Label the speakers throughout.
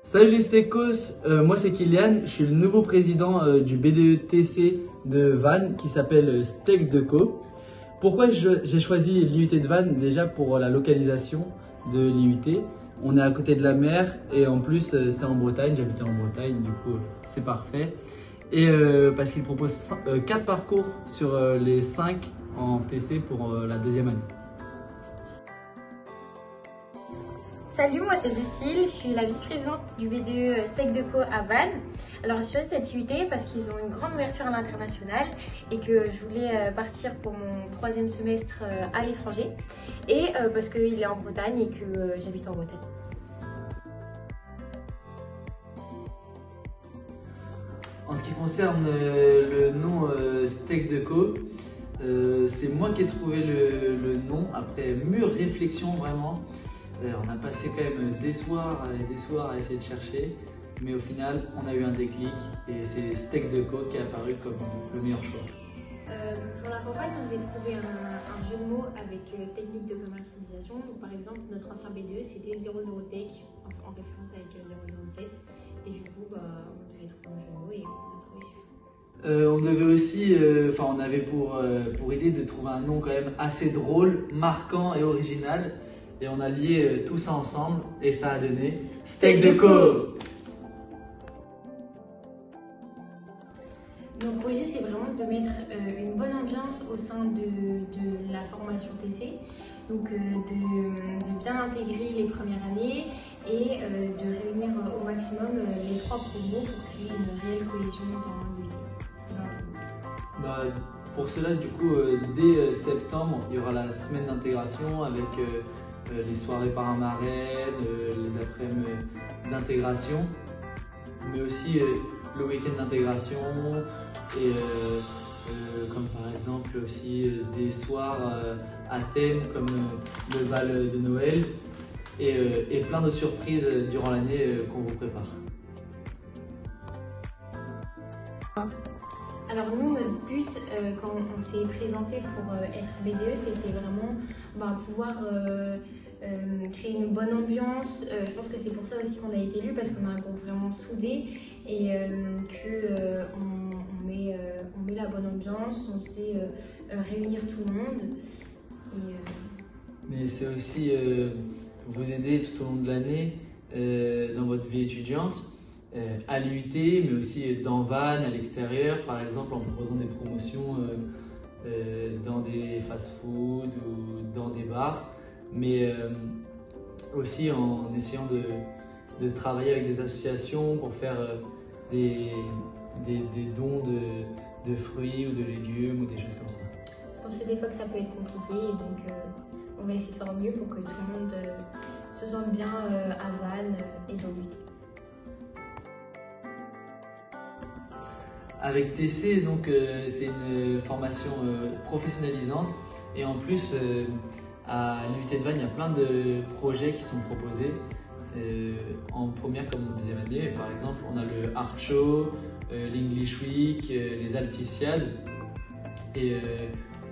Speaker 1: Salut les Stekos, moi c'est Kylian, je suis le nouveau président du BDE-TC de Vannes qui s'appelle Steak Deco. Pourquoi j'ai choisi l'IUT de Vannes? Déjà pour la localisation de l'IUT. On est à côté de la mer et en plus c'est en Bretagne, j'habite en Bretagne, du coup c'est parfait. Et parce qu'il propose 4 parcours sur les 5 en TC pour la deuxième année.
Speaker 2: Salut, moi c'est Lucille, je suis la vice-présidente du BDE Steak Deco à Vannes. Alors j'ai choisi cette IUT parce qu'ils ont une grande ouverture à l'international et que je voulais partir pour mon 3e semestre à l'étranger et parce qu'il est en Bretagne et que j'habite en Bretagne.
Speaker 1: En ce qui concerne le nom Steak Deco, c'est moi qui ai trouvé le nom après mûre réflexion vraiment. On a passé quand même des soirs et des soirs à essayer de chercher, mais au final on a eu un déclic et c'est Steak Deco qui est apparu comme le meilleur choix.
Speaker 2: Pour la campagne, on devait trouver un jeu de mots avec technique de commercialisation. Donc, par exemple, notre ancien BDE c'était 00 Tech en référence avec 007 et du coup on devait trouver un jeu de mots et on a trouvé celui-là.
Speaker 1: On devait aussi, on avait pour idée de trouver un nom quand même assez drôle, marquant et original. Et on a lié tout ça ensemble et ça a donné Steak Deco.
Speaker 2: Donc le projet c'est vraiment de mettre une bonne ambiance au sein de la formation TC. Donc de bien intégrer les premières années et de réunir au maximum les 3 promos pour créer une réelle cohésion dans l'IUT.
Speaker 1: Pour cela, du coup, dès septembre, il y aura la semaine d'intégration avec les soirées paramarraines, les après-midi d'intégration, mais aussi le week-end d'intégration et comme par exemple aussi des soirs à thème comme le bal de Noël et plein d'autres surprises durant l'année qu'on vous prépare.
Speaker 2: Alors nous, notre but quand on s'est présenté pour être BDE, c'était vraiment pouvoir créer une bonne ambiance. Je pense que c'est pour ça aussi qu'on a été élu parce qu'on a un groupe vraiment soudé et qu'on met la bonne ambiance, on sait réunir tout le monde.
Speaker 1: Mais c'est aussi vous aider tout au long de l'année dans votre vie étudiante. À l'IUT, mais aussi dans Vannes, à l'extérieur, par exemple en proposant des promotions dans des fast-food ou dans des bars, mais aussi en essayant de travailler avec des associations pour faire des dons de fruits ou de légumes ou des choses comme ça.
Speaker 2: Parce qu'on sait des fois que ça peut être compliqué, et donc on va essayer de faire au mieux pour que tout le monde se sente bien à Vannes et dans l'IUT.
Speaker 1: Avec TC, donc c'est une formation professionnalisante et en plus à l'IUT de Vannes, il y a plein de projets qui sont proposés en première comme en deuxième année. Par exemple, on a le Art Show, l'English Week, les Alticiades et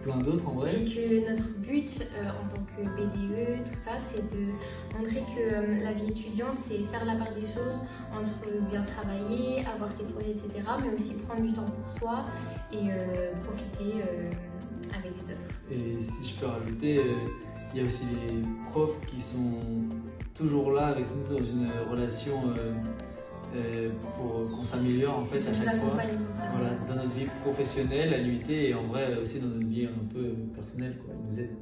Speaker 1: plein d'autres en vrai.
Speaker 2: Et que notre but en tant que BDE, tout ça, c'est de montrer que la vie étudiante, c'est faire la part des choses entre bien travailler, avoir ses projets, etc., mais aussi prendre du temps pour soi et profiter avec les autres.
Speaker 1: Et si je peux rajouter, il y a aussi les profs qui sont toujours là avec nous dans une relation pour qu'on s'améliore en fait à chaque fois, voilà, dans notre vie professionnelle à l'IUT et en vrai aussi dans notre vie un peu personnelle, quoi. Ils nous aident.